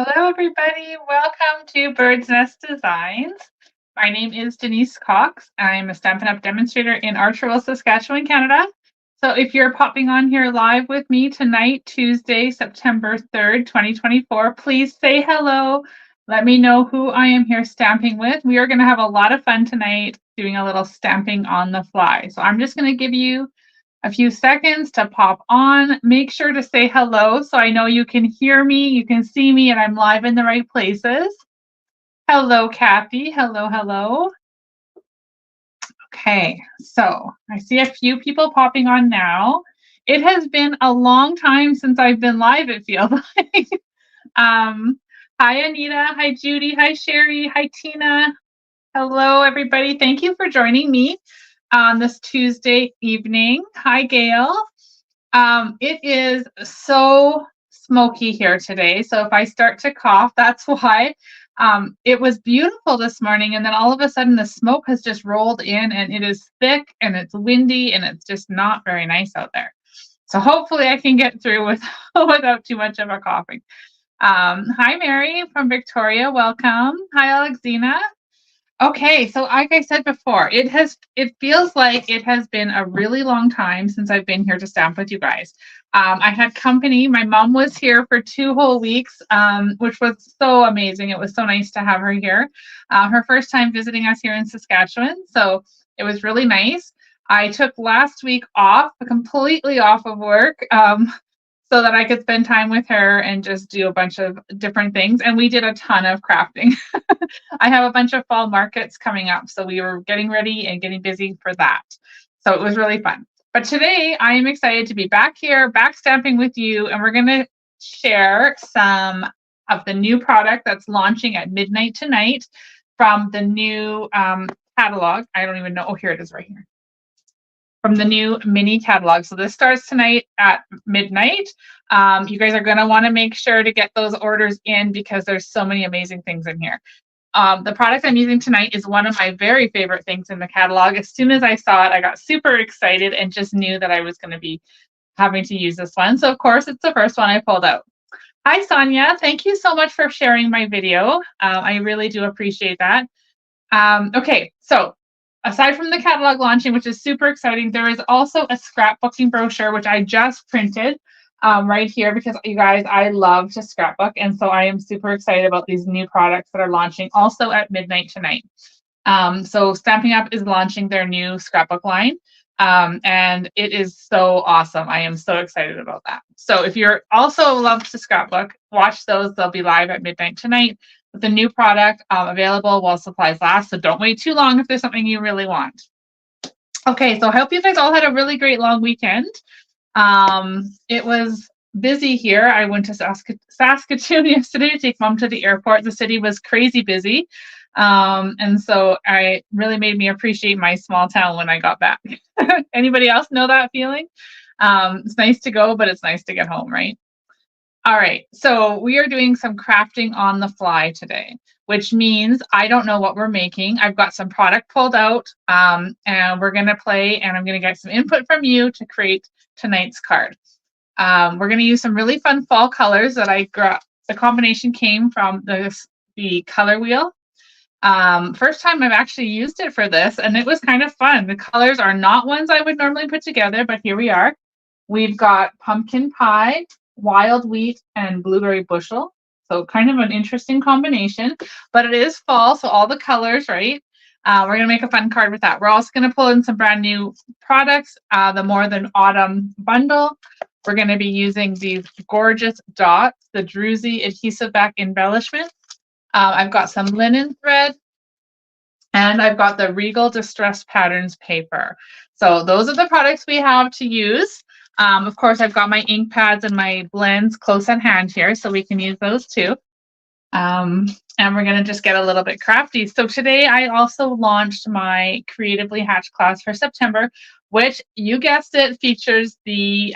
Hello, everybody. Welcome to Bird's Nest Designs. My name is Denise Cox. I'm a Stampin' Up! Demonstrator in Archerville, Saskatchewan, Canada. So if you're popping on here live with me tonight, Tuesday, September 3rd, 2024, please say hello. Let me know who I am here stamping with. We are going to have a lot of fun tonight doing a little stamping on the fly. So I'm just going to give you a few seconds to pop on. Make sure to say hello so I know you can hear me, you can see me, and I'm live in the right places. Hello, Kathy. Hello, hello. Okay, so I see a few people popping on now. It has been a long time since I've been live, it feels like. Hi, Anita. Hi, Judy. Hi, Sherry. Hi, Tina. Hello, everybody. Thank you for joining me on this Tuesday evening. Hi, Gail. It is so smoky here today. So if I start to cough, that's why. It was beautiful this morning, and then all of a sudden the smoke has just rolled in, and it is thick and it's windy, and it's just not very nice out there. So hopefully I can get through with without too much of a coughing. Hi, Mary from Victoria. Welcome. Hi, Alexina. Okay, so like I said before, it feels like it has been a really long time since I've been here to stamp with you guys. I had company. My mom was here for 2 whole weeks, which was so amazing. It was so nice to have her here. Her first time visiting us here in Saskatchewan, so it was really nice. I took last week off, completely off of work. So that I could spend time with her and just do a bunch of different things. And we did a ton of crafting. I have a bunch of fall markets coming up, so we were getting ready and getting busy for that. So it was really fun. But today I am excited to be back here, back stamping with you, and we're going to share some of the new product that's launching at midnight tonight from the new catalog. I don't even know. Oh, here it is right here. From the new mini catalog. So this starts tonight at midnight. You guys are going to want to make sure to get those orders in because there's so many amazing things in here. The product I'm using tonight is one of my very favorite things in the catalog. As soon as I saw it, I got super excited and just knew that I was going to be having to use this one. So of course, it's the first one I pulled out. Hi, Sonia. Thank you so much for sharing my video. I really do appreciate that. Okay, so aside from the catalog launching, which is super exciting, there is also a scrapbooking brochure, which I just printed right here because you guys, I love to scrapbook. And so I am super excited about these new products that are launching also at midnight tonight. So Stampin' Up! Is launching their new scrapbook line. And it is so awesome. I am so excited about that. So if you're also love to scrapbook, watch those. They'll be live at midnight tonight with the new product available while supplies last. So don't wait too long if there's something you really want. Okay, so I hope you guys all had a really great long weekend. It was busy here. I went to Saskatoon yesterday to take mom to the airport. The city was crazy busy. And so it really made me appreciate my small town when I got back. Anybody else know that feeling? It's nice to go, but it's nice to get home, right? All right, so we are doing some crafting on the fly today, which means I don't know what we're making. I've got some product pulled out, and we're going to play, and I'm going to get some input from you to create tonight's card. We're going to use some really fun fall colors that I got. The combination came from the color wheel. First time I've actually used it for this, and it was kind of fun. The colors are not ones I would normally put together, but here we are. We've got pumpkin pie, wild wheat, and blueberry bushel. So kind of an interesting combination, but it is fall, so all the colors, right? We're going to make a fun card with that. We're also going to pull in some brand new products, the More Than Autumn bundle. We're going to be using these gorgeous dots, the Druzy adhesive back embellishment. I've got some linen thread, and I've got the Regal Distress Patterns paper. So those are the products we have to use. Of course, I've got my ink pads and my blends close at hand here, so we can use those too. And we're going to just get a little bit crafty. So today I also launched my Creatively Hatched class for September, which, you guessed it, features the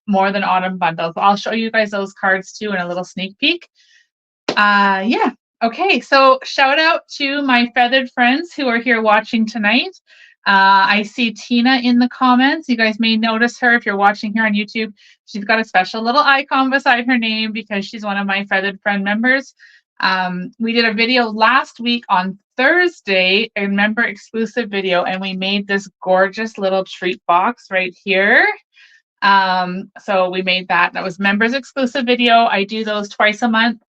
More Than Autumn bundle. So I'll show you guys those cards too in a little sneak peek. Yeah. Okay, so shout out to my feathered friends who are here watching tonight. I see Tina in the comments. You guys may notice her if you're watching here on YouTube. She's got a special little icon beside her name because she's one of my Feathered Friend members. We did a video last week on Thursday, a member exclusive video, and we made this gorgeous little treat box right here. So we made that. That was members exclusive video. I do those twice a month.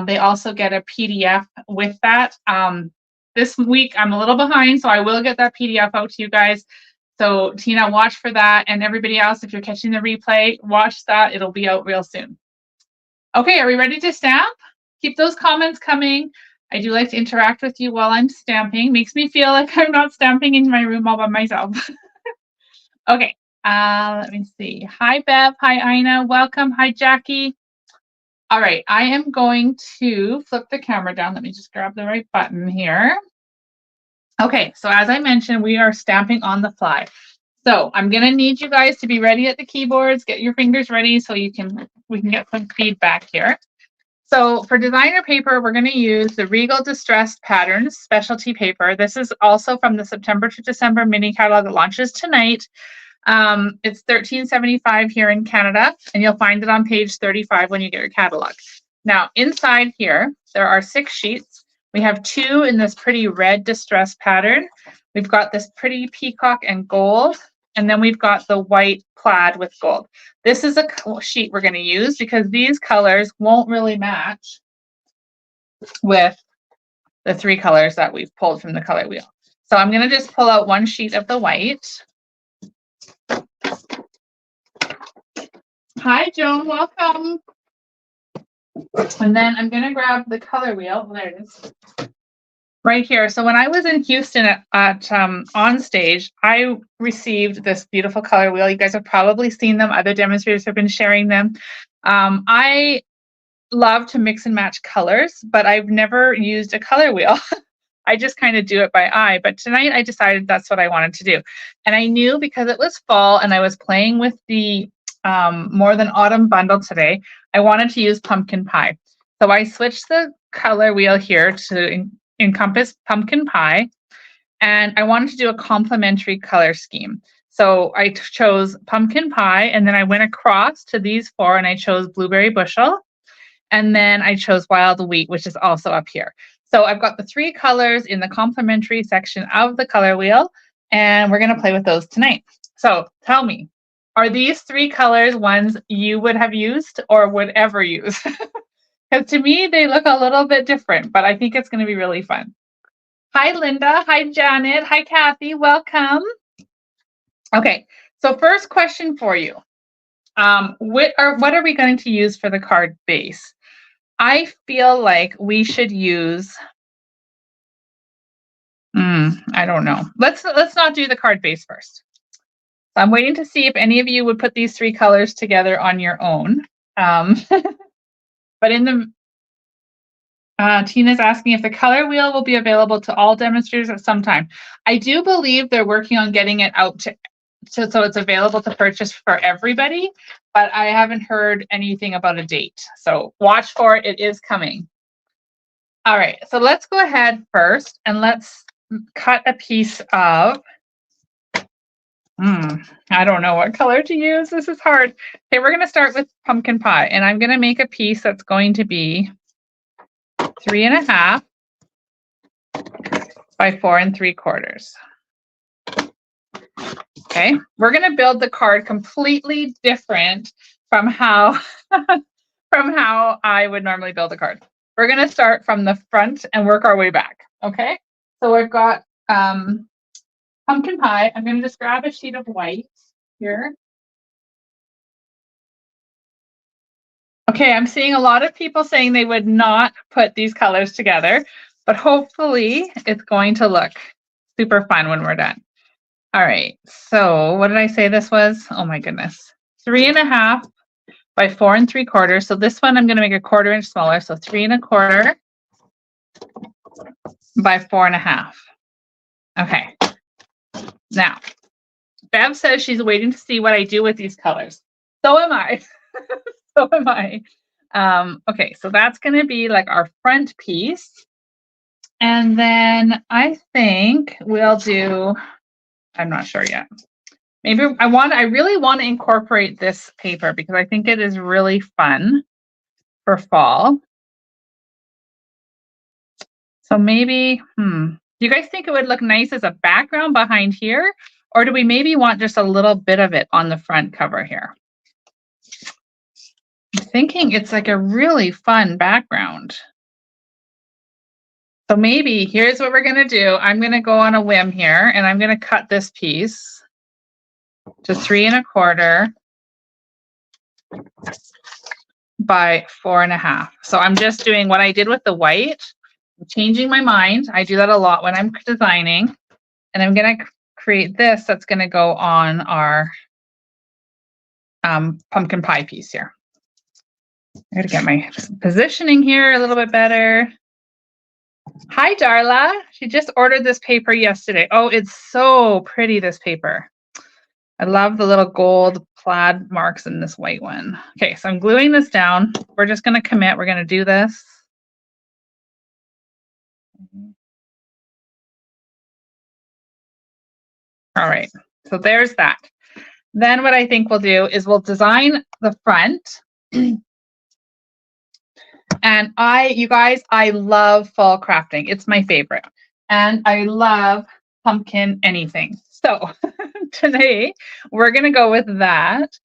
They also get a PDF with that. This week I'm a little behind, so I will get that PDF out to you guys. So Tina, watch for that. And everybody else, if you're catching the replay, watch that. It'll be out real soon. Okay, are we ready to stamp? Keep those comments coming. I do like to interact with you while I'm stamping. Makes me feel like I'm not stamping in my room all by myself. Okay, let me see. Hi, Bev. Hi, Ina. Welcome. Hi, Jackie. All right, I am going to flip the camera down. Let me just grab the right button here. Okay, so as I mentioned, we are stamping on the fly. So I'm going to need you guys to be ready at the keyboards. Get your fingers ready so we can get some feedback here. So for designer paper, we're going to use the Regal Distressed Patterns specialty paper. This is also from the September to December mini catalog that launches tonight. It's $13.75 here in Canada, and you'll find it on page 35 when you get your catalog. Now, inside here, there are 6 sheets. We have 2 in this pretty red distress pattern. We've got this pretty peacock and gold, and then we've got the white plaid with gold. This is a sheet we're going to use because these colors won't really match with the 3 colors that we've pulled from the color wheel. So I'm going to just pull out 1 sheet of the white. Hi, Joan, welcome. And then I'm going to grab the color wheel. There it is. Right here. So when I was in Houston at On Stage, I received this beautiful color wheel. You guys have probably seen them. Other demonstrators have been sharing them. I love to mix and match colors, but I've never used a color wheel. I just kind of do it by eye. But tonight I decided that's what I wanted to do. And I knew because it was fall and I was playing with the More Than Autumn bundle today, I wanted to use pumpkin pie. So I switched the color wheel here to encompass pumpkin pie, and I wanted to do a complementary color scheme. So I chose pumpkin pie, and then I went across to these 4, and I chose blueberry bushel, and then I chose wild wheat, which is also up here. So I've got the 3 colors in the complementary section of the color wheel, and we're going to play with those tonight. So tell me, are these 3 colors ones you would have used or would ever use? Because to me, they look a little bit different, but I think it's going to be really fun. Hi, Linda. Hi, Janet. Hi, Kathy. Welcome. Okay, so first question for you. What are we going to use for the card base? I feel like we should use, I don't know. Let's not do the card base first. So I'm waiting to see if any of you would put these 3 colors together on your own. But in the, Tina's asking if the color wheel will be available to all demonstrators at some time. I do believe they're working on getting it out to so it's available to purchase for everybody, but I haven't heard anything about a date. So watch for it. It is coming. All right, so let's go ahead first and let's cut a piece of, I don't know what color to use. This is hard. Okay, we're going to start with pumpkin pie, and I'm going to make a piece that's going to be 3.5 by 4 3/4. Okay, we're going to build the card completely different from how I would normally build a card. We're going to start from the front and work our way back. Okay, so we've got pumpkin pie. I'm going to just grab a sheet of white here. Okay, I'm seeing a lot of people saying they would not put these colors together, but hopefully it's going to look super fun when we're done. All right, so what did I say this was? Oh my goodness. 3.5 by 4 3/4. So this one I'm going to make a 1/4 inch smaller. So 3 1/4 by 4.5. Okay. Now, Bev says she's waiting to see what I do with these colors. So am I. So am I. Okay, so that's going to be like our front piece. And then I think we'll do I'm not sure yet. Maybe I really want to incorporate this paper because I think it is really fun for fall. So maybe, do you guys think it would look nice as a background behind here? Or do we maybe want just a little bit of it on the front cover here? I'm thinking it's like a really fun background. So maybe here's what we're going to do. I'm going to go on a whim here and I'm going to cut this piece to 3 1/4 by 4 1/2. So I'm just doing what I did with the white, I'm changing my mind. I do that a lot when I'm designing, and I'm going to create this that's going to go on our pumpkin pie piece here. I got to get my positioning here a little bit better. Hi, Darla. She just ordered this paper yesterday. Oh, it's so pretty, this paper. I love the little gold plaid marks in this white one. Okay, so I'm gluing this down. We're just going to commit. We're going to do this. All right, so there's that. Then what I think we'll do is we'll design the front. And you guys, I love fall crafting. It's my favorite. And I love pumpkin anything. So today we're going to go with that.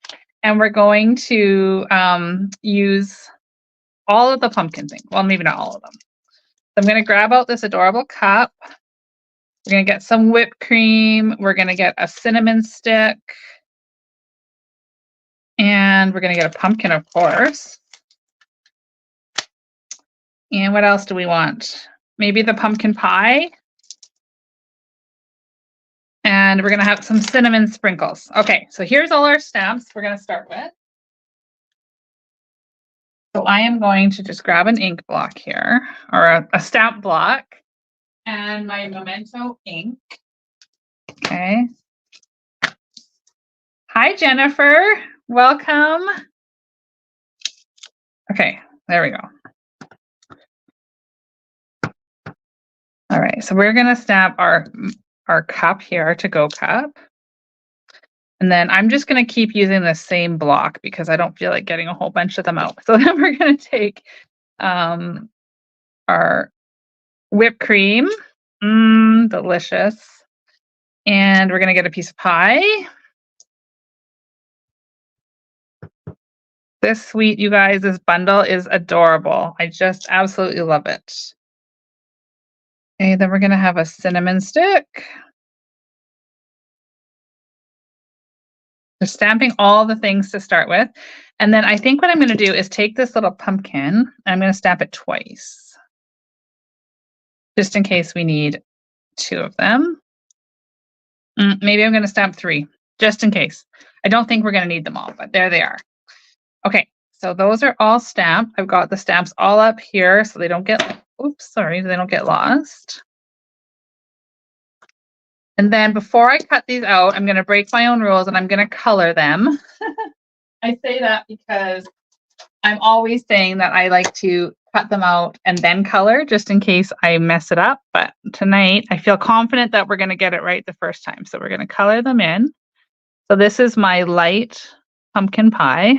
And we're going to use all of the pumpkin things. Well, maybe not all of them. So I'm going to grab out this adorable cup. We're going to get some whipped cream. We're going to get a cinnamon stick. And we're going to get a pumpkin, of course. And what else do we want? Maybe the pumpkin pie. And we're going to have some cinnamon sprinkles. Okay, so here's all our stamps we're going to start with. So I am going to just grab an ink block here, or a stamp block, and my Memento ink. Okay. Hi, Jennifer. Welcome. Okay, there we go. All right, so we're going to stamp our cup here, our to-go cup. And then I'm just going to keep using the same block because I don't feel like getting a whole bunch of them out. So then we're going to take our whipped cream. Delicious. And we're going to get a piece of pie. This sweet, you guys, this bundle is adorable. I just absolutely love it. Okay, then we're going to have a cinnamon stick. Just stamping all the things to start with. And then I think what I'm going to do is take this little pumpkin and I'm going to stamp it twice. Just in case we need 2 of them. Maybe I'm going to stamp 3, just in case. I don't think we're going to need them all, but there they are. Okay, so those are all stamped. I've got the stamps all up here so they don't get, they don't get lost. And then before I cut these out, I'm going to break my own rules and I'm going to color them. I say that because I'm always saying that I like to cut them out and then color just in case I mess it up. But tonight I feel confident that we're going to get it right the first time. So we're going to color them in. So this is my light pumpkin pie.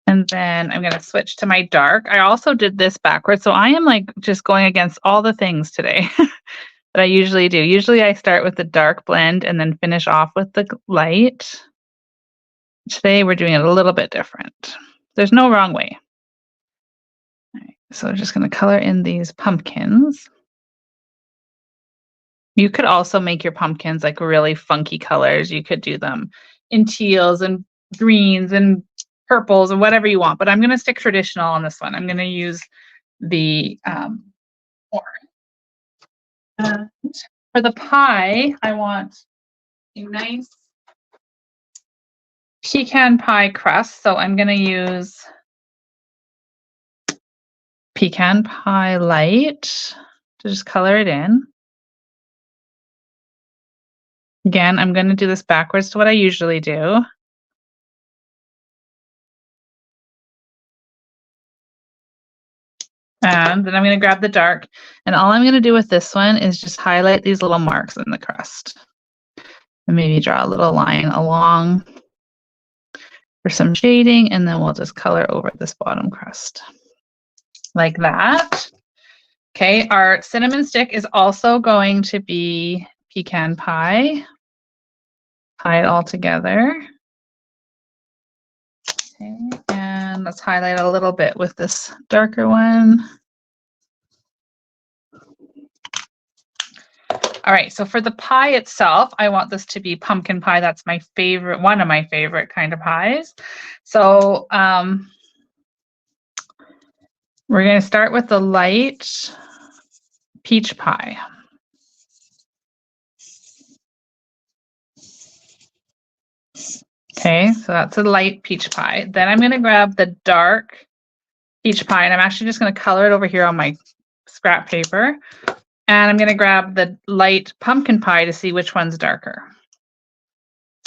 And then I'm going to switch to my dark. I also did this backwards. So I am like just going against all the things today that I usually do. Usually I start with the dark blend and then finish off with the light. Today we're doing it a little bit different. There's no wrong way. All right, so I'm just going to color in these pumpkins. You could also make your pumpkins like really funky colors. You could do them in teals and greens and purples and whatever you want, but I'm going to stick traditional on this one. I'm going to use the orange. And for the pie, I want a nice pecan pie crust. So I'm going to use pecan pie light to just color it in. Again, I'm going to do this backwards to what I usually do. And then I'm going to grab the dark. And all I'm going to do with this one is just highlight these little marks in the crust. And maybe draw a little line along for some shading. And then we'll just color over this bottom crust. Like that. Okay, our cinnamon stick is also going to be pecan pie. Tie it all together. Okay, and let's highlight a little bit with this darker one. All right, so for the pie itself, I want this to be pumpkin pie. That's my favorite, one of my favorite kind of pies. So we're going to start with the light peach pie. Okay, so that's a light peach pie. Then I'm going to grab the dark peach pie, and I'm actually just going to color it over here on my scrap paper. And I'm going to grab the light pumpkin pie to see which one's darker.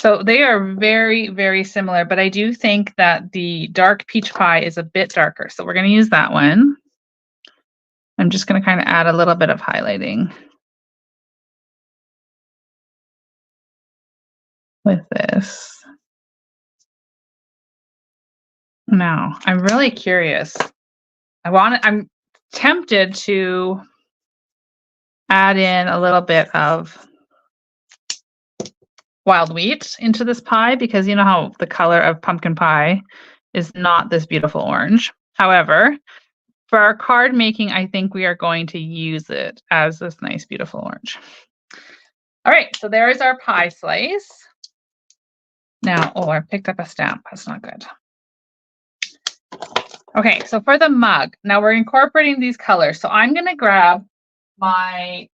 So they are very, very similar, but I do think that the dark peach pie is a bit darker. So we're going to use that one. I'm just going to kind of add a little bit of highlighting with this. Now, I'm really curious. I'm tempted to add in a little bit of wild wheat into this pie because you know how the color of pumpkin pie is not this beautiful orange. However, for our card making, I think we are going to use it as this nice, beautiful orange. All right, so there's our pie slice. Now, oh, I picked up a stamp. That's not good. Okay, so for the mug, now we're incorporating these colors. So I'm going to grab my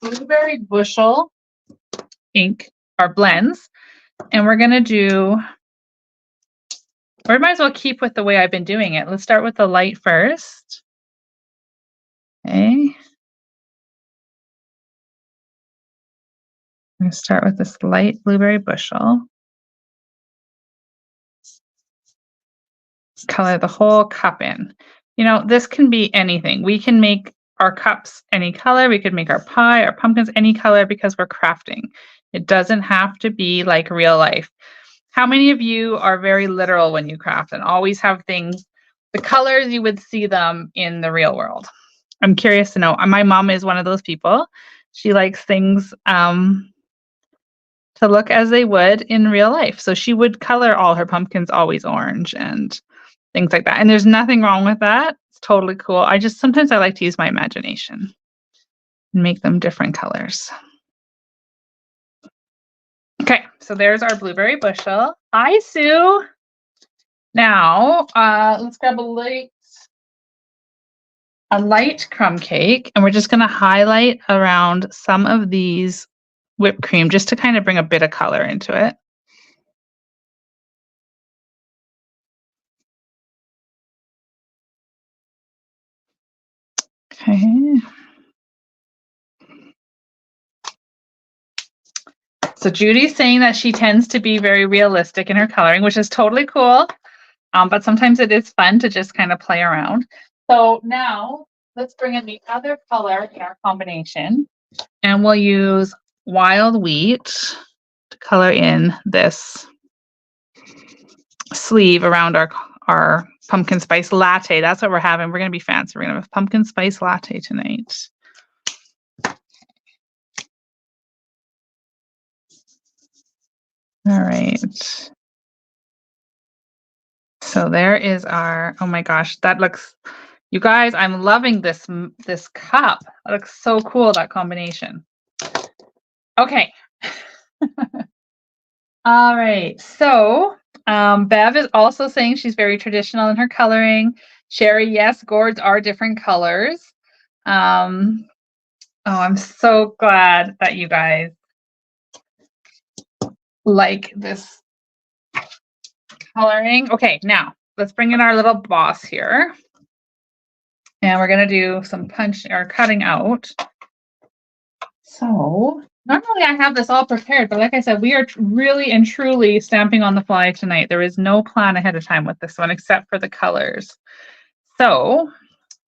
blueberry bushel ink or blends, and we're going to do, or we might as well keep with the way I've been doing it. Let's start with the light first. Okay. I'm going to start with this light blueberry bushel. Color the whole cup in. You know, this can be anything. We can make our cups any color. We could make our pie, our pumpkins any color because we're crafting. It doesn't have to be like real life. How many of you are very literal when you craft and always have things, the colors you would see them in the real world? I'm curious to know. My mom is one of those people. She likes things to look as they would in real life. So she would color all her pumpkins always orange and things like that. And there's nothing wrong with that. It's totally cool. Sometimes I like to use my imagination and make them different colors. Okay, so there's our blueberry bushel. Hi, Sue. Now, let's grab a light crumb cake, and we're just going to highlight around some of these whipped cream just to kind of bring a bit of color into it. Okay. So Judy's saying that she tends to be very realistic in her coloring, which is totally cool. But sometimes it is fun to just kind of play around. So now let's bring in the other color in our combination. And we'll use wild wheat to color in this sleeve around our pumpkin spice latte. That's what we're having. We're going to be fancy. We're going to have a pumpkin spice latte tonight. All right. So there is our, oh my gosh, that looks, you guys, I'm loving this cup. It looks so cool, that combination. Okay. All right. So Bev is also saying she's very traditional in her coloring. Sherry, yes, gourds are different colors. Oh, I'm so glad that you guys like this coloring. Okay, now let's bring in our little boss here. And we're going to do some punch or cutting out. So normally I have this all prepared, but like I said, we are really and truly stamping on the fly tonight. There is no plan ahead of time with this one except for the colors. So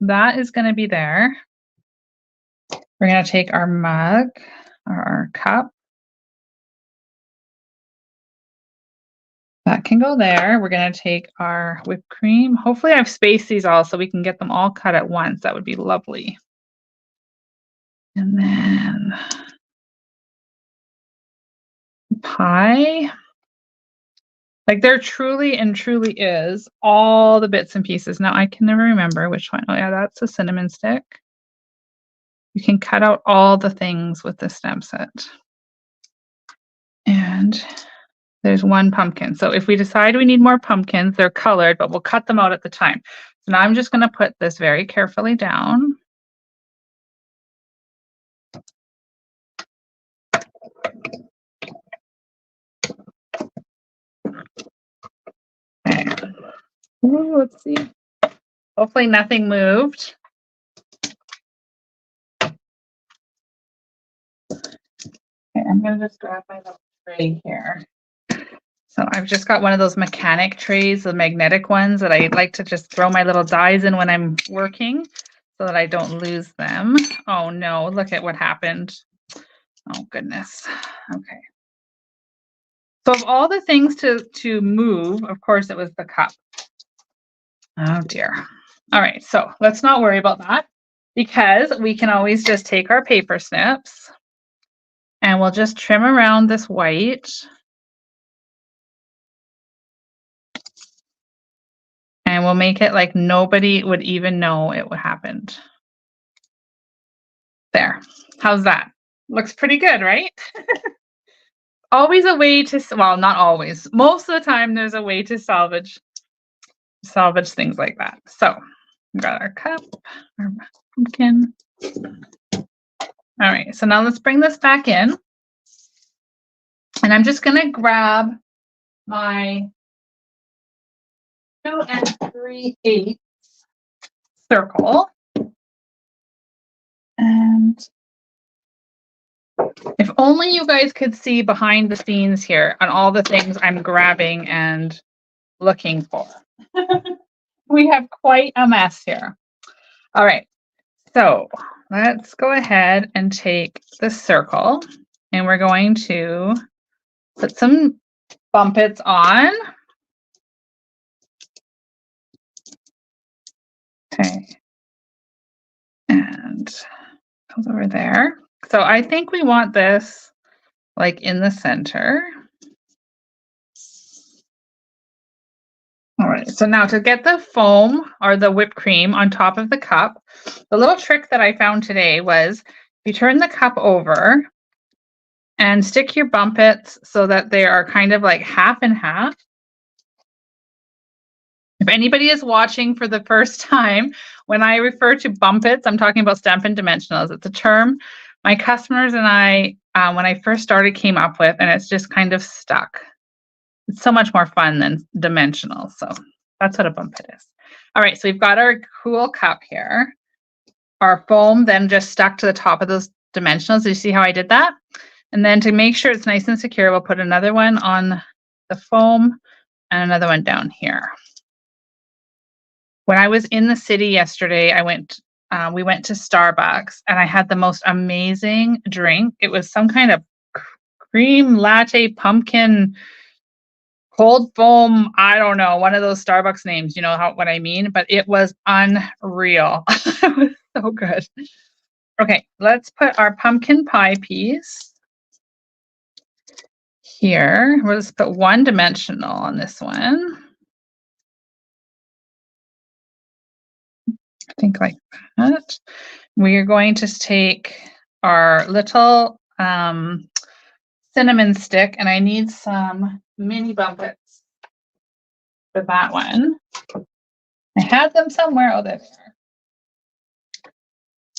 that is going to be there. We're going to take our mug or our cup. That can go there. We're going to take our whipped cream. Hopefully I've spaced these all so we can get them all cut at once. That would be lovely. And then pie. Like there truly is all the bits and pieces. Now I can never remember which one. Oh yeah, that's a cinnamon stick. You can cut out all the things with the stamp set. And there's one pumpkin. So if we decide we need more pumpkins, they're colored, but we'll cut them out at the time. So now I'm just going to put this very carefully down. Okay. Ooh, let's see. Hopefully nothing moved. Okay, I'm going to just grab my little tray here. So I've just got one of those mechanic trays, the magnetic ones that I like to just throw my little dies in when I'm working so that I don't lose them. Oh no, look at what happened. Oh goodness. Okay. So of all the things to move, of course it was the cup. Oh dear. All right, so let's not worry about that because we can always just take our paper snips and we'll just trim around this white. And we'll make it like nobody would even know it happened. There. How's that? Looks pretty good, right? Always a way to, well, not always. Most of the time there's a way to salvage things like that. So we've got our cup, our pumpkin. All right, so now let's bring this back in. And I'm just gonna grab my 2 3/8 circle. And if only you guys could see behind the scenes here on all the things I'm grabbing and looking for. We have quite a mess here. All right, so let's go ahead and take the circle and we're going to put some bumpets on. Okay. And goes over there. So I think we want this like in the center. All right, so now to get the foam or the whipped cream on top of the cup, the little trick that I found today was you turn the cup over and stick your bumpets so that they are kind of like half and half. If anybody is watching for the first time, when I refer to bumpets, I'm talking about Stampin' Dimensionals. It's a term my customers and I, when I first started, came up with, and it's just kind of stuck. It's so much more fun than dimensional. So that's what a bumpet is. All right, so we've got our cool cup here. Our foam then just stuck to the top of those dimensionals. Do you see how I did that? And then to make sure it's nice and secure, we'll put another one on the foam and another one down here. When I was in the city yesterday, we went to Starbucks and I had the most amazing drink. It was some kind of cream latte pumpkin cold foam. I don't know, one of those Starbucks names, you know what I mean? But it was unreal. It was so good. Okay, let's put our pumpkin pie piece here. We'll just put one dimensional on this one. I think like that. We are going to take our little cinnamon stick, and I need some mini bumpets for that one. I had them somewhere. Oh, there.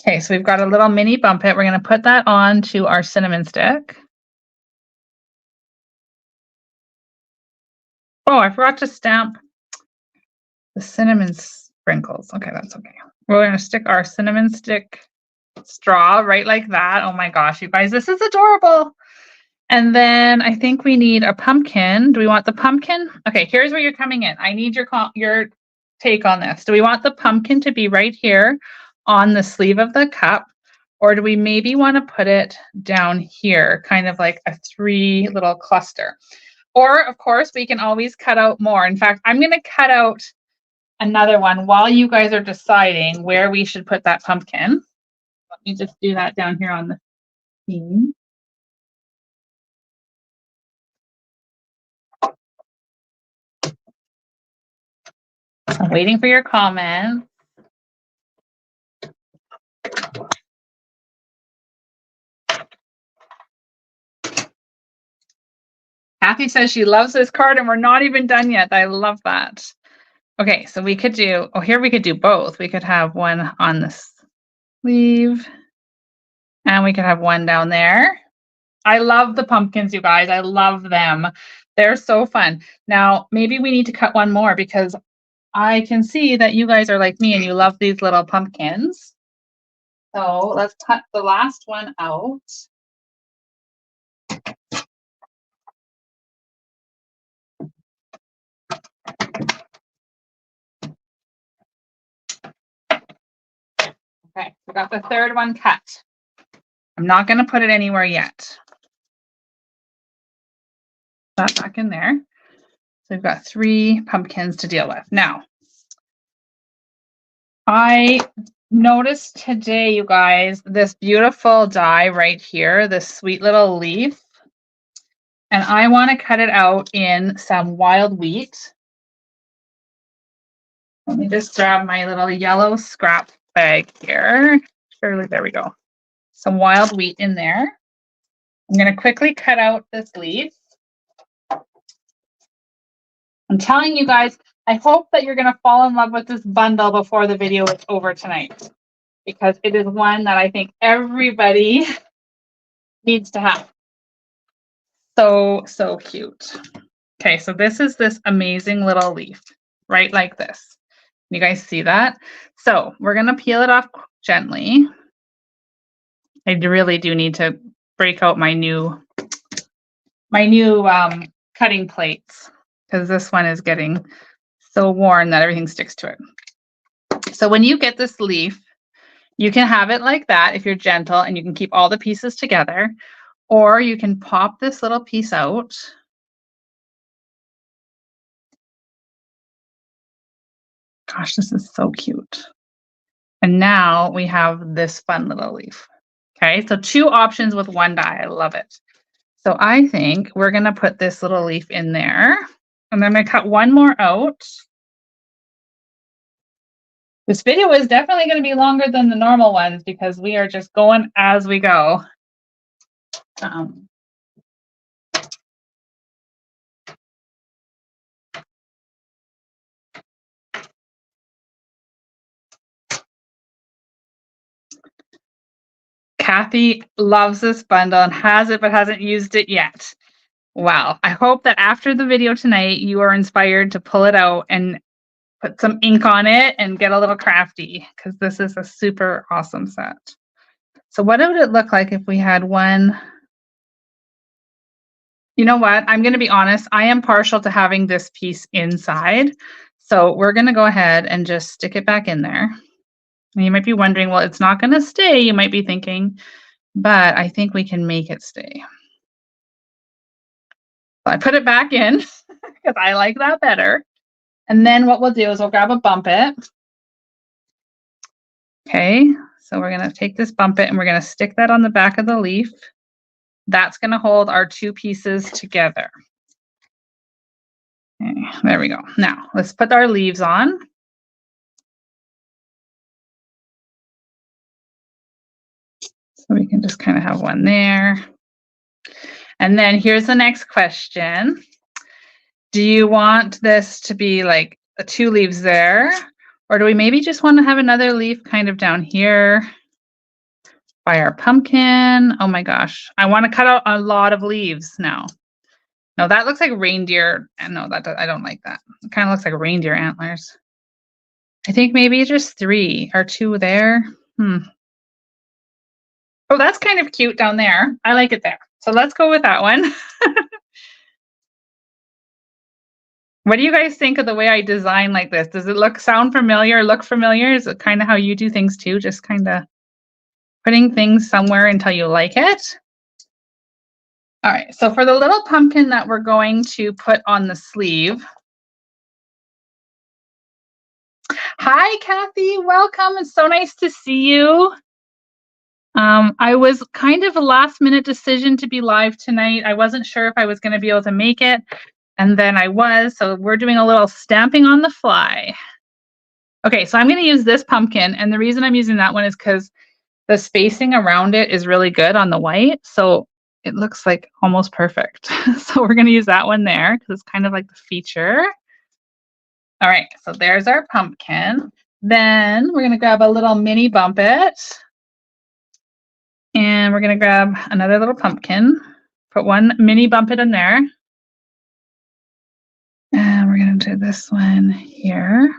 Okay, so we've got a little mini bumpet. We're going to put that on to our cinnamon stick. Oh, I forgot to stamp the cinnamon sprinkles. Okay, that's okay. We're going to stick our cinnamon stick straw right like that. Oh my gosh, you guys, this is adorable. And then I think we need a pumpkin. Do we want the pumpkin? Okay, here's where you're coming in. I need your take on this? Do we want the pumpkin to be right here on the sleeve of the cup? Or do we maybe want to put it down here, kind of like a 3 little cluster? Or, of course, we can always cut out more. In fact, I'm going to cut out another one while you guys are deciding where we should put that pumpkin. Let me just do that down here on the theme. I'm waiting for your comments. Kathy says she loves this card and we're not even done yet. I love that. Okay, so we could do, oh, here we could do both. We could have one on the sleeve and we could have one down there. I love the pumpkins, you guys. I love them. They're so fun. Now, maybe we need to cut one more because I can see that you guys are like me and you love these little pumpkins. So let's cut the last one out. Okay, we got the third one cut. I'm not going to put it anywhere yet. That back in there. So we've got 3 pumpkins to deal with. Now, I noticed today, you guys, this beautiful die right here, this sweet little leaf. And I want to cut it out in some wild wheat. Let me just grab my little yellow scrap bag here. Surely, there we go. Some wild wheat in there. I'm going to quickly cut out this leaf. I'm telling you guys, I hope that you're going to fall in love with this bundle before the video is over tonight, because it is one that I think everybody needs to have. So, so cute. Okay, so this is this amazing little leaf, right like this. You guys see that? So we're going to peel it off gently. I really do need to break out my new cutting plates, because this one is getting so worn that everything sticks to it. So when you get this leaf, you can have it like that if you're gentle and you can keep all the pieces together, or you can pop this little piece out. Gosh, this is so cute. And now we have this fun little leaf. Okay, so 2 options with one die. I love it. So I think we're going to put this little leaf in there. And then I'm going to cut one more out. This video is definitely going to be longer than the normal ones because we are just going as we go. Kathy loves this bundle and has it, but hasn't used it yet. Wow. I hope that after the video tonight, you are inspired to pull it out and put some ink on it and get a little crafty, because this is a super awesome set. So what would it look like if we had one? You know what? I'm going to be honest. I am partial to having this piece inside. So we're going to go ahead and just stick it back in there. And you might be wondering, well, it's not going to stay. You might be thinking, but I think we can make it stay. So I put it back in because I like that better. And then what we'll do is we'll grab a bump it. Okay, so we're going to take this bump it and we're going to stick that on the back of the leaf. That's going to hold our 2 pieces together. Okay, there we go. Now let's put our leaves on. So we can just kind of have one there. And then here's the next question. Do you want this to be like 2 leaves there? Or do we maybe just want to have another leaf kind of down here by our pumpkin? Oh my gosh. I want to cut out a lot of leaves now. No, that looks like reindeer. No, I don't like that. It kind of looks like reindeer antlers. I think maybe just 3 or 2 there. Oh, that's kind of cute down there. I like it there. So let's go with that one. What do you guys think of the way I design like this? Does it sound familiar, look familiar? Is it kind of how you do things too? Just kind of putting things somewhere until you like it? All right, so for the little pumpkin that we're going to put on the sleeve. Hi, Kathy, welcome. It's so nice to see you. I was kind of a last minute decision to be live tonight. I wasn't sure if I was going to be able to make it, and then I was, so we're doing a little stamping on the fly. Okay, so I'm going to use this pumpkin, and the reason I'm using that one is because the spacing around it is really good on the white, so it looks like almost perfect. So we're going to use that one there because it's kind of like the feature. All right, so there's our pumpkin. Then we're going to grab a little mini bump it. And we're going to grab another little pumpkin, put one mini bump it in there. And we're going to do this one here.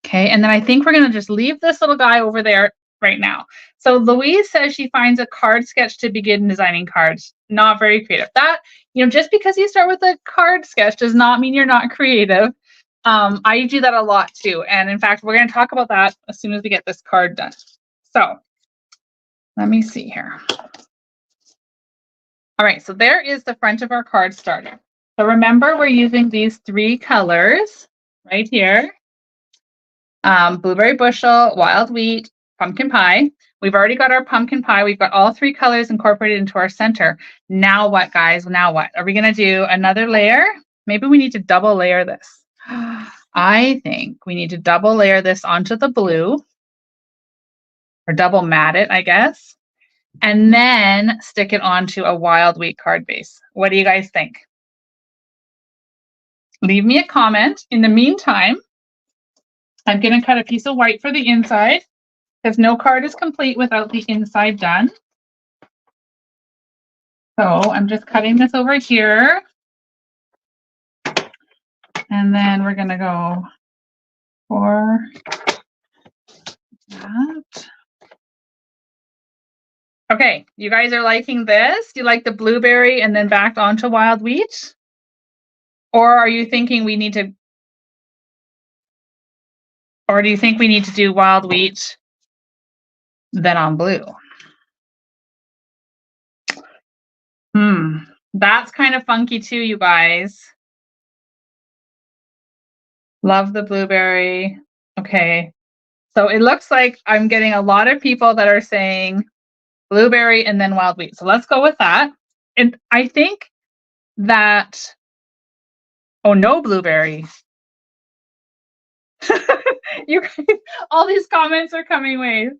Okay, and then I think we're going to just leave this little guy over there right now. So Louise says she finds a card sketch to begin designing cards. Not very creative. That, just because you start with a card sketch does not mean you're not creative. I do that a lot too. And in fact, we're going to talk about that as soon as we get this card done. So let me see here. All right, so there is the front of our card starter. So remember, we're using these 3 colors right here. Blueberry bushel, wild wheat, pumpkin pie. We've already got our pumpkin pie. We've got all 3 colors incorporated into our center. Now what, guys? Now what? Are we going to do another layer? Maybe we need to double layer this. I think we need to double layer this onto the blue. Or double mat it, I guess. And then stick it onto a wild wheat card base. What do you guys think? Leave me a comment. In the meantime, I'm going to cut a piece of white for the inside because no card is complete without the inside done. So I'm just cutting this over here. And then we're going to go for that. Okay, you guys are liking this? You like the blueberry and then back onto wild wheat? Or are you thinking we need to, or do you think we need to do wild wheat then on blue? That's kind of funky too, you guys. Love the blueberry. Okay, so it looks like I'm getting a lot of people that are saying blueberry and then wild wheat. So let's go with that. And I think that, oh, no blueberry. You guys, all these comments are coming ways.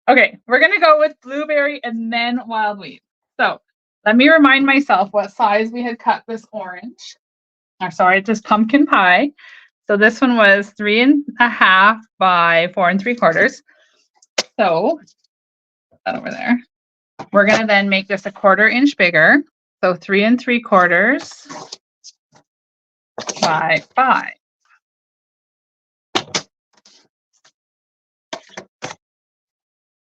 Okay, we're going to go with blueberry and then wild wheat. So let me remind myself what size we had cut this orange. Or sorry, this pumpkin pie. So this one was 3.5 by 4 3/4. So put that over there. We're going to then make this a 1/4 inch bigger. So 3 3/4 by 5.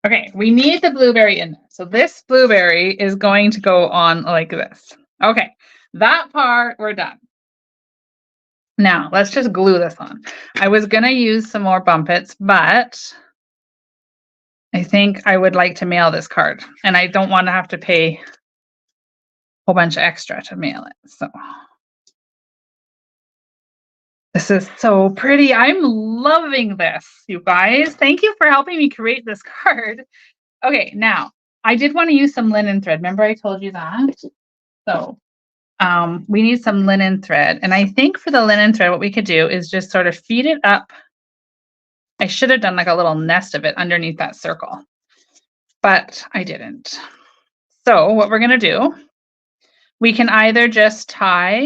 Okay, we need the blueberry in there. So this blueberry is going to go on like this. Okay, that part we're done. Now, let's just glue this on. I was going to use some more bumpets, but I think I would like to mail this card. And I don't want to have to pay a whole bunch extra to mail it. So this is so pretty. I'm loving this, you guys. Thank you for helping me create this card. Okay, now, I did want to use some linen thread. Remember I told you that? So we need some linen thread. And I think for the linen thread, what we could do is just sort of feed it up. I should have done like a little nest of it underneath that circle, but I didn't. So what we're going to do, we can either just tie,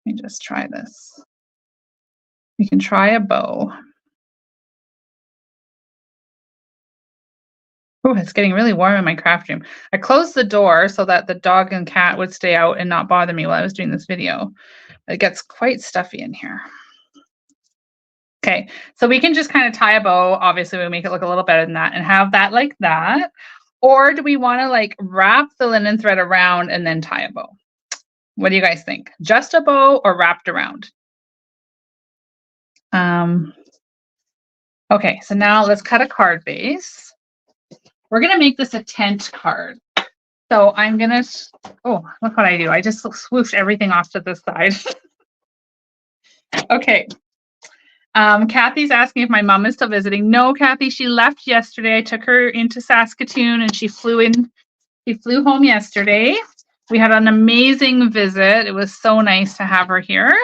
let me just try this. We can try a bow. Oh, it's getting really warm in my craft room. I closed the door so that the dog and cat would stay out and not bother me while I was doing this video. It gets quite stuffy in here. Okay, so we can just kind of tie a bow. Obviously, we make it look a little better than that and have that like that. Or do we want to like wrap the linen thread around and then tie a bow? What do you guys think? Just a bow or wrapped around? Okay, so now let's cut a card base. We're gonna make this a tent card. So I'm gonna, oh, look what I do. I just swoosh everything off to this side. Okay. Kathy's asking if my mom is still visiting. No, Kathy, she left yesterday. I took her into Saskatoon and she flew home yesterday. We had an amazing visit. It was so nice to have her here.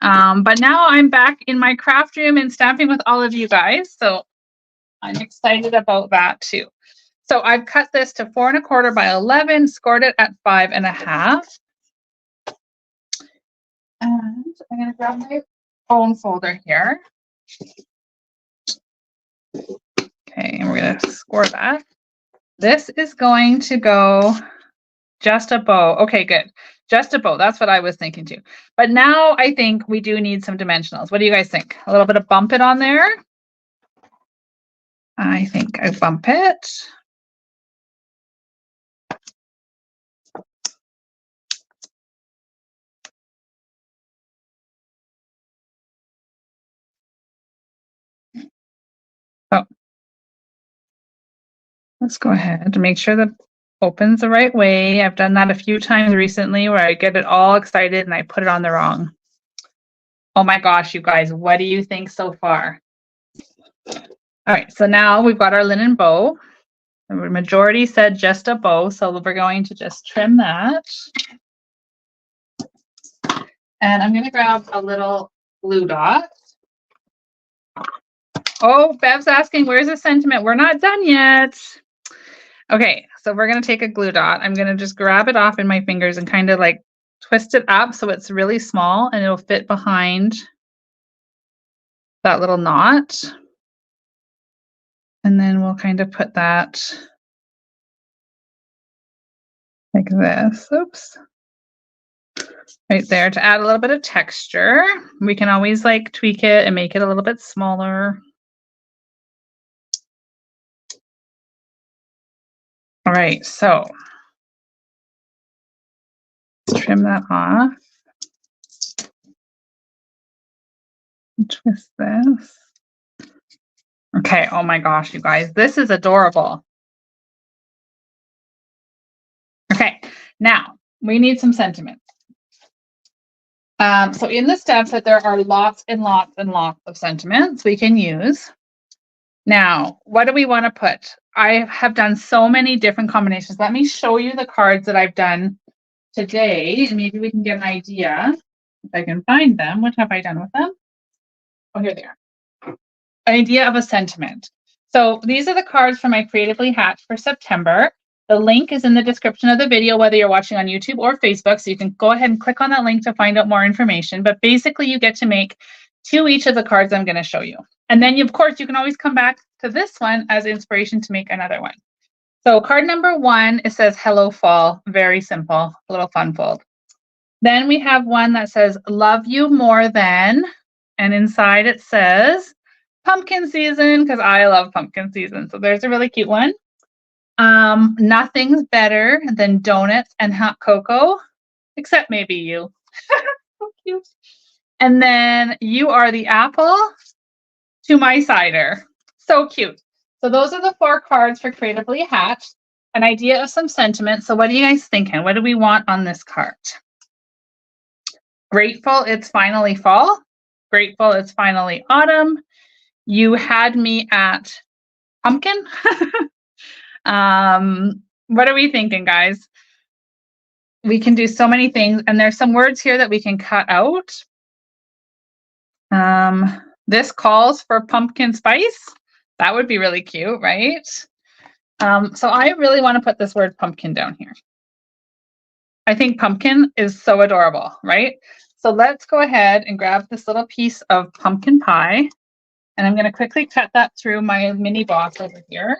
But now I'm back in my craft room and stamping with all of you guys. So I'm excited about that too. So I've cut this to 4 1/4 by 11, scored it at 5 1/2. And I'm going to grab my phone folder here. Okay, and we're going to score that. This is going to go just a bow. Okay, good. Just a bow. That's what I was thinking too. But now I think we do need some dimensionals. What do you guys think? A little bit of bump it on there? I think I bump it. Oh, let's go ahead and make sure that opens the right way. I've done that a few times recently where I get it all excited and I put it on the wrong. Oh my gosh, you guys, what do you think so far? All right, so now we've got our linen bow. The majority said just a bow, so we're going to just trim that. And I'm going to grab a little glue dot. Oh, Bev's asking, where's the sentiment? We're not done yet. Okay, so we're going to take a glue dot. I'm going to just grab it off in my fingers and kind of like twist it up so it's really small and it'll fit behind that little knot. And then we'll kind of put that like this. Oops. Right there to add a little bit of texture. We can always like tweak it and make it a little bit smaller. All right, so let's trim that off. Twist this. Okay, oh my gosh, you guys, this is adorable. Okay, now we need some sentiment. So in the stamp set, there are lots and lots and lots of sentiments we can use. Now, what do we want to put? I have done so many different combinations. Let me show you the cards that I've done today, and maybe we can get an idea. If I can find them, what have I done with them? Oh, here they are. An idea of a sentiment. So these are the cards for my Creatively Hatched for September. The link is in the description of the video, whether you're watching on YouTube or Facebook. So you can go ahead and click on that link to find out more information. But basically, you get to make 2 each of the cards I'm going to show you. And then, of course, you can always come back to this one as inspiration to make another one. So card number 1, it says Hello Fall. Very simple, a little fun fold. Then we have one that says Love You More Than. And inside it says Pumpkin Season, because I love pumpkin season. So there's a really cute one. Nothing's better than donuts and hot cocoa, except maybe you. So cute. And then You Are the Apple to My Cider. So cute. So those are the 4 cards for Creatively Hatched. An idea of some sentiment. So what are you guys thinking? What do we want on this card? Grateful it's finally fall. Grateful it's finally autumn. You had me at pumpkin. What are we thinking, guys? We can do so many things, and there's some words here that we can cut out. This calls for pumpkin spice. That would be really cute, right? So I really want to put this word pumpkin down here. I think pumpkin is so adorable, right? So let's go ahead and grab this little piece of pumpkin pie, and I'm going to quickly cut that through my mini box over here.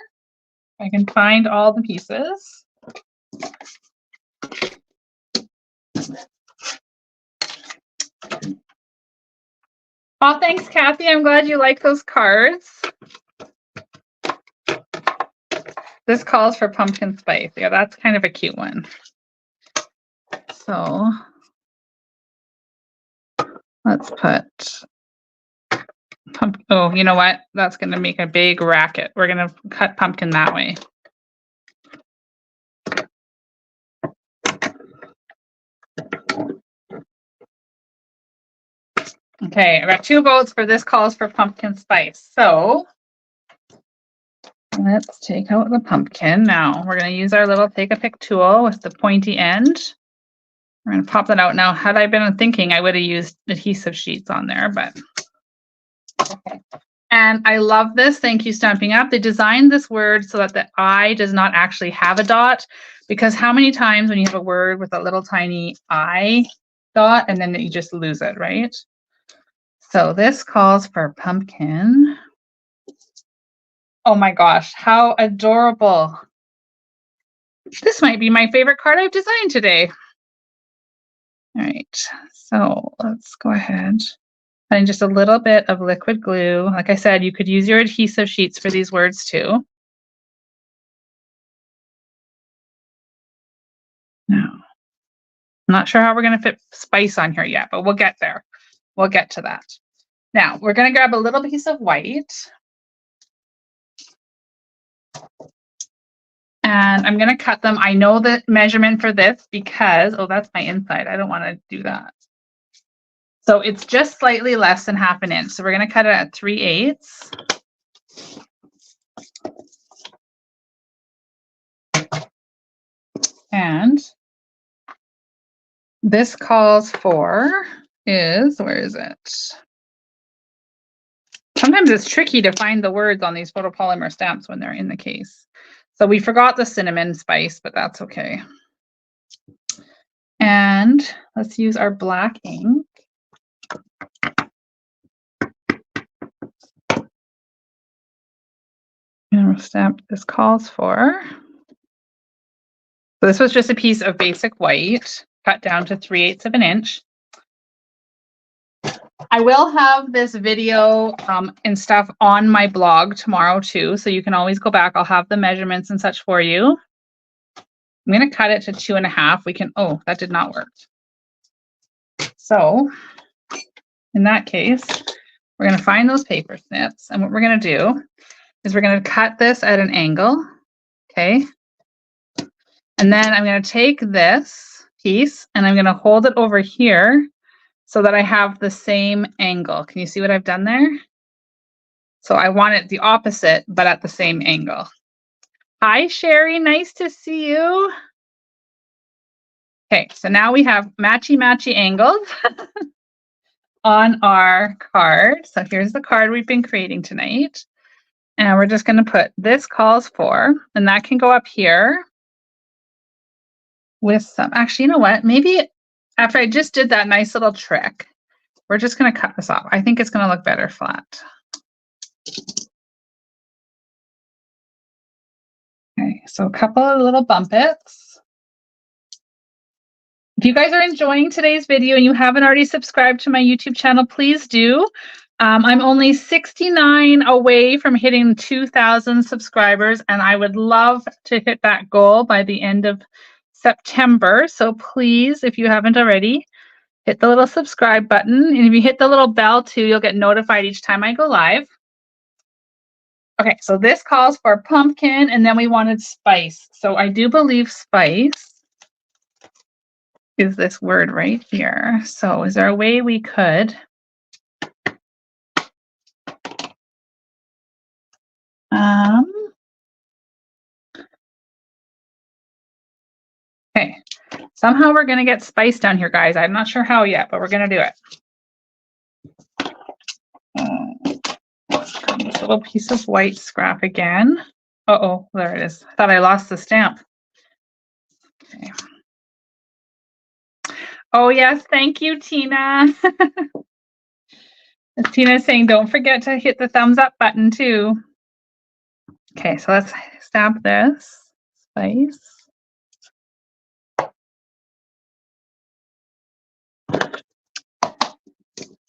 I can find all the pieces. Oh, thanks, Kathy. I'm glad you like those cards. This calls for pumpkin spice. Yeah, that's kind of a cute one. So Let's put oh, you know what? That's going to make a big racket. We're going to cut pumpkin that way. Okay, I got 2 votes for this calls for pumpkin spice. So let's take out the pumpkin. Now we're going to use our little take a pick tool with the pointy end. We're going to pop that out. Now, had I been thinking, I would have used adhesive sheets on there, but okay. And I love this. Thank you, Stampin' Up. They designed this word so that the I does not actually have a dot, because how many times when you have a word with a little tiny I dot and then you just lose it, right? So this calls for pumpkin. Oh my gosh, how adorable. This might be my favorite card I've designed today. All right, so let's go ahead. And just a little bit of liquid glue. Like I said, you could use your adhesive sheets for these words too. Now, I'm not sure how we're going to fit spice on here yet, but we'll get there. We'll get to that. Now, we're going to grab a little piece of white. And I'm going to cut them. I know the measurement for this because, oh, that's my inside. I don't want to do that. So it's just slightly less than 1/2 inch. So we're going to cut it at 3/8. And this calls for where is it? Sometimes it's tricky to find the words on these photopolymer stamps when they're in the case. So we forgot the cinnamon spice, but that's okay. And let's use our black ink. And we'll stamp this calls for. So this was just a piece of basic white cut down to 3/8 of an inch. I will have this video and stuff on my blog tomorrow too, so you can always go back. I'll have the measurements and such for you. I'm going to cut it to 2.5. We can, oh, that did not work. So in that case, we're going to find those paper snips, and what we're going to do is we're going to cut this at an angle, okay? And then I'm going to take this piece and I'm going to hold it over here so that I have the same angle. Can you see what I've done there? So I want it the opposite, but at the same angle. Hi, Sherry. Nice to see you. Okay, so now we have matchy angles on our card. So here's the card we've been creating tonight. And we're just going to put this calls for, and that can go up here with some, actually, you know what? Maybe after I just did that nice little trick, we're just going to cut this off. I think it's going to look better flat. Okay, so a couple of little bumpets. If you guys are enjoying today's video and you haven't already subscribed to my YouTube channel, please do. I'm only 69 away from hitting 2,000 subscribers, and I would love to hit that goal by the end of September. So please, if you haven't already, hit the little subscribe button. And if you hit the little bell too, you'll get notified each time I go live. Okay, so this calls for pumpkin, and then we wanted spice. So I do believe spice is this word right here. So is there a way we could okay, somehow we're going to get spice down here, guys. I'm not sure how yet, but we're going to do it. This little piece of white scrap again. Uh-oh, there it is. I thought I lost the stamp. Okay. Oh, yes, thank you, Tina. Tina's saying don't forget to hit the thumbs up button too. Okay, so let's stamp this spice.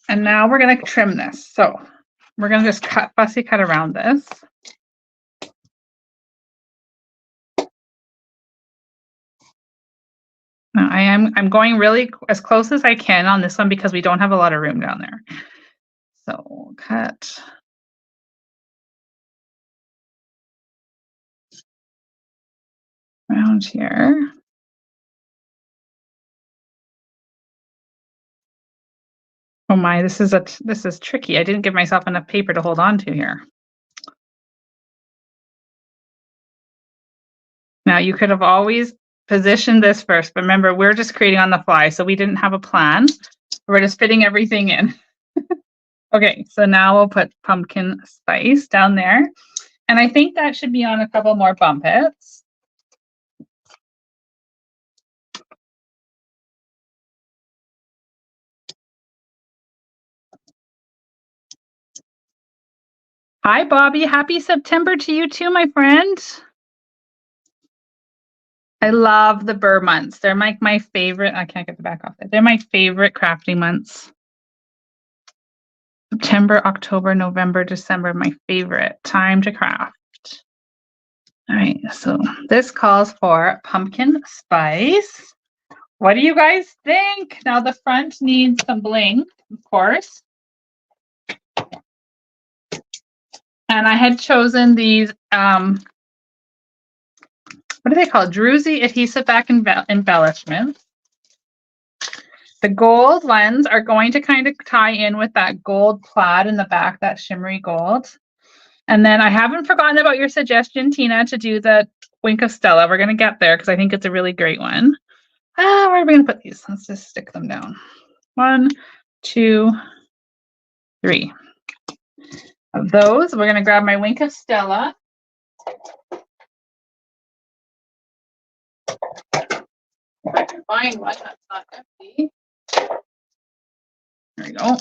And now we're going to trim this. So we're going to just fussy cut around this. Now I'm going really as close as I can on this one because we don't have a lot of room down there. So we'll cut around here. Oh my, this is tricky. I didn't give myself enough paper to hold on to here. Now you could have always positioned this first, but remember, we're just creating on the fly, so we didn't have a plan. We're just fitting everything in. Okay, so now we'll put pumpkin spice down there. And I think that should be on a couple more bump hits. Hi, Bobby. Happy September to you too, my friend. I love the burr months. They're like my favorite. I can't get the back off it. They're my favorite crafting months. September, October, November, December, my favorite time to craft. All right, so this calls for pumpkin spice. What do you guys think? Now the front needs some bling, of course. And I had chosen these, what do they call it? Druzy adhesive back embellishments. The gold ones are going to kind of tie in with that gold plaid in the back, that shimmery gold. And then I haven't forgotten about your suggestion, Tina, to do the Wink of Stella. We're going to get there because I think it's a really great one. Where are we going to put these? Let's just stick them down. 1, 2, 3. Of those, we're going to grab my Wink of Stella. If I can find one that's not empty. There we go.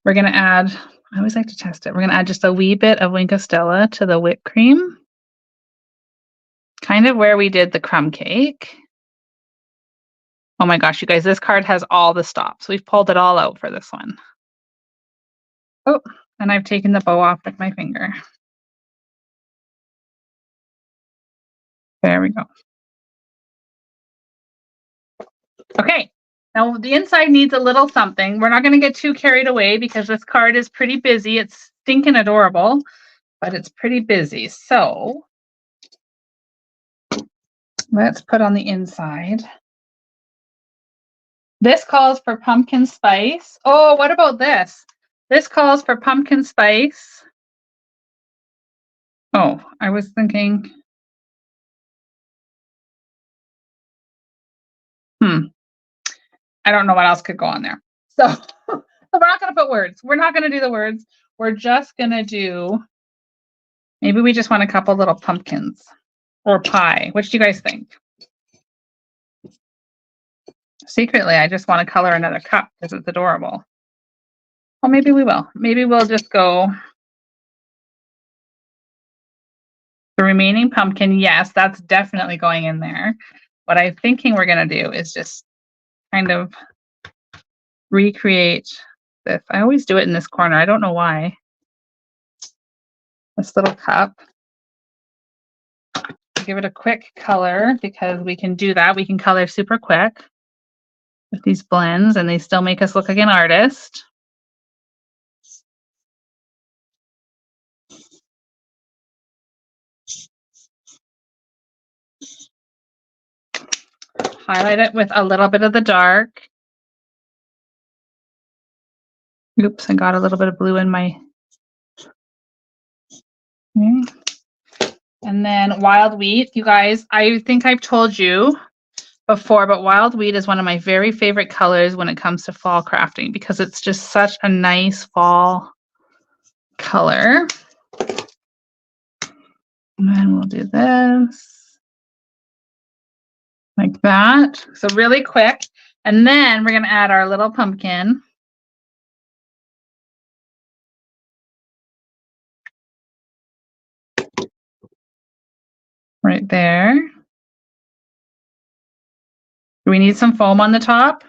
We're going to add, I always like to test it. We're going to add just a wee bit of Wink of Stella to the whipped cream. Kind of where we did the crumb cake. Oh my gosh, you guys, this card has all the stops. We've pulled it all out for this one. Oh, and I've taken the bow off with my finger. There we go. Okay, now the inside needs a little something. We're not going to get too carried away because this card is pretty busy. It's stinking adorable, but it's pretty busy. So let's put on the inside. This calls for pumpkin spice. Oh, what about this? This calls for pumpkin spice. Oh, I was thinking, I don't know what else could go on there. So, so we're not going to put words. We're not going to do the words. We're just going to do, maybe we just want a couple little pumpkins or pie. Which do you guys think? Secretly, I just want to color another cup because it's adorable. Well, maybe we will. Maybe we'll just go the remaining pumpkin. Yes, that's definitely going in there. What I'm thinking we're going to do is just kind of recreate this. I always do it in this corner. I don't know why. This little cup. Give it a quick color because we can do that. We can color super quick with these blends and they still make us look like an artist. Highlight it with a little bit of the dark. Oops, I got a little bit of blue in my... Okay. And then wild wheat, you guys, I think I've told you before, but wild wheat is one of my very favorite colors when it comes to fall crafting because it's just such a nice fall color. And then we'll do this like that. So really quick. And then we're going to add our little pumpkin. Right there. Do we need some foam on the top?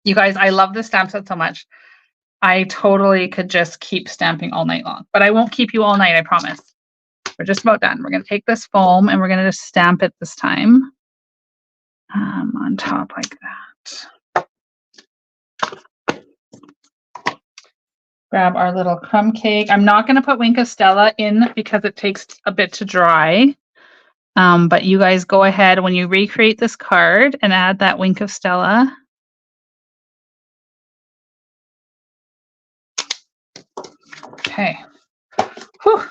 You guys, I love this stamp set so much. I totally could just keep stamping all night long, but I won't keep you all night, I promise. We're just about done. We're going to take this foam and we're going to just stamp it this time. on top like that. Grab our little crumb cake. I'm not going to put Wink of Stella in because it takes a bit to dry. But you guys go ahead when you recreate this card and add that Wink of Stella. Okay. Whew.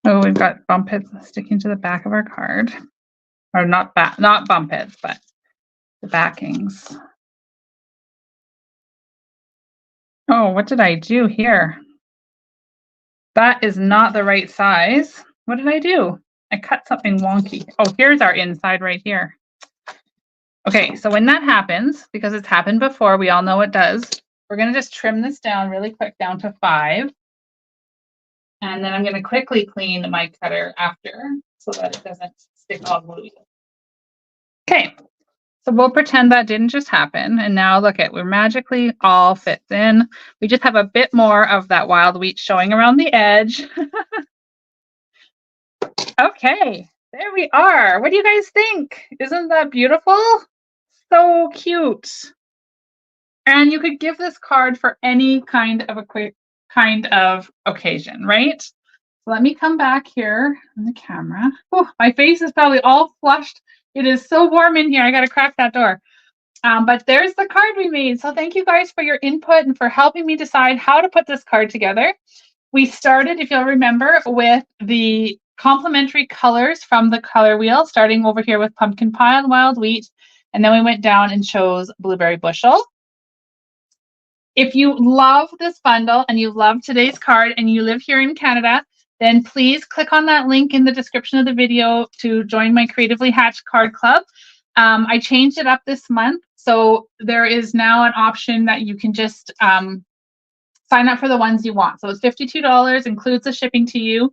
Oh, we've got bump heads sticking to the back of our card. Or not bump heads, but the backings. Oh, what did I do here? That is not the right size. What did I do? I cut something wonky. Oh, here's our inside right here. Okay, so when that happens, because it's happened before, we all know it does, we're going to just trim this down really quick down to 5. And then I'm going to quickly clean my cutter after so that it doesn't stick all gluey. Okay, so we'll pretend that didn't just happen. And now look at, we're magically all fits in. We just have a bit more of that wild wheat showing around the edge. Okay, there we are. What do you guys think? Isn't that beautiful? So cute. And you could give this card for any kind of occasion, right? So let me come back here on the camera. Oh, my face is probably all flushed. It is so warm in here. I got to crack that door. But there's the card we made. So thank you guys for your input and for helping me decide how to put this card together. We started, if you'll remember, with the complementary colors from the color wheel, starting over here with pumpkin pie and wild wheat. And then we went down and chose blueberry bushel. If you love this bundle and you love today's card and you live here in Canada, then please click on that link in the description of the video to join my Creatively Hatched Card Club. I changed it up this month, so there is now an option that you can just sign up for the ones you want. So it's $52, includes the shipping to you,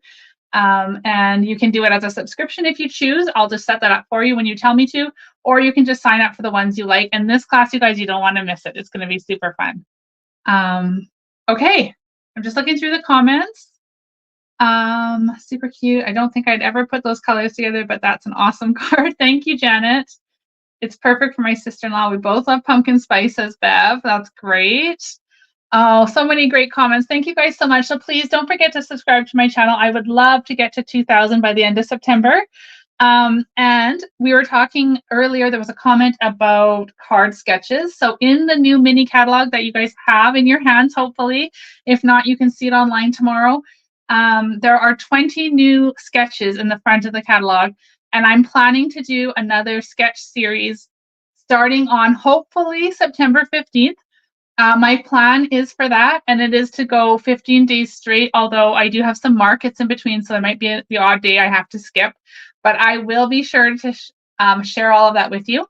and you can do it as a subscription if you choose. I'll just set that up for you when you tell me to, or you can just sign up for the ones you like. And this class, you guys, you don't want to miss it. It's going to be super fun. Okay, I'm just looking through the comments. Super cute. I don't think I'd ever put those colors together, but that's an awesome card. Thank you, Janet. It's perfect for my sister-in-law. We both love pumpkin spice, says Bev. That's great. Oh, so many great comments. Thank you guys so much. So please don't forget to subscribe to my channel. I would love to get to 2,000 by the end of September. And we were talking earlier, there was a comment about card sketches. So in the new mini catalog that you guys have in your hands, hopefully, if not, you can see it online tomorrow. There are 20 new sketches in the front of the catalog, and I'm planning to do another sketch series starting on hopefully September 15th. My plan is for that, and it is to go 15 days straight, although I do have some markets in between, so there might be the odd day I have to skip. But I will be sure to share all of that with you.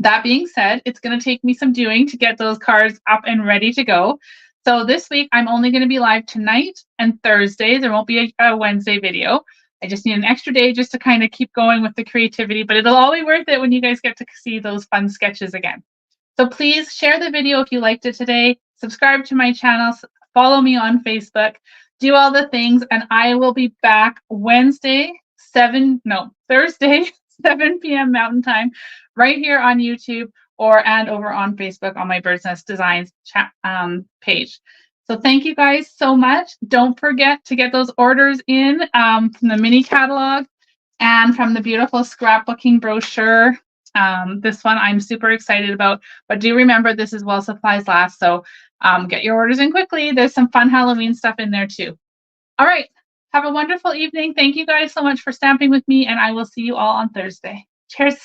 That being said, it's going to take me some doing to get those cards up and ready to go. So this week, I'm only going to be live tonight and Thursday. There won't be a Wednesday video. I just need an extra day just to kind of keep going with the creativity, but it'll all be worth it when you guys get to see those fun sketches again. So please share the video if you liked it today. Subscribe to my channel. Follow me on Facebook. Do all the things, and I will be back Thursday, 7 p.m. Mountain Time, right here on YouTube and over on Facebook on my Bird's Nest Designs page. So thank you guys so much. Don't forget to get those orders in from the mini catalog and from the beautiful scrapbooking brochure. This one I'm super excited about, but do remember this is while supplies last, so get your orders in quickly. There's some fun Halloween stuff in there too. All right, have a wonderful evening. Thank you guys so much for stamping with me, and I will see you all on Thursday. Cheers.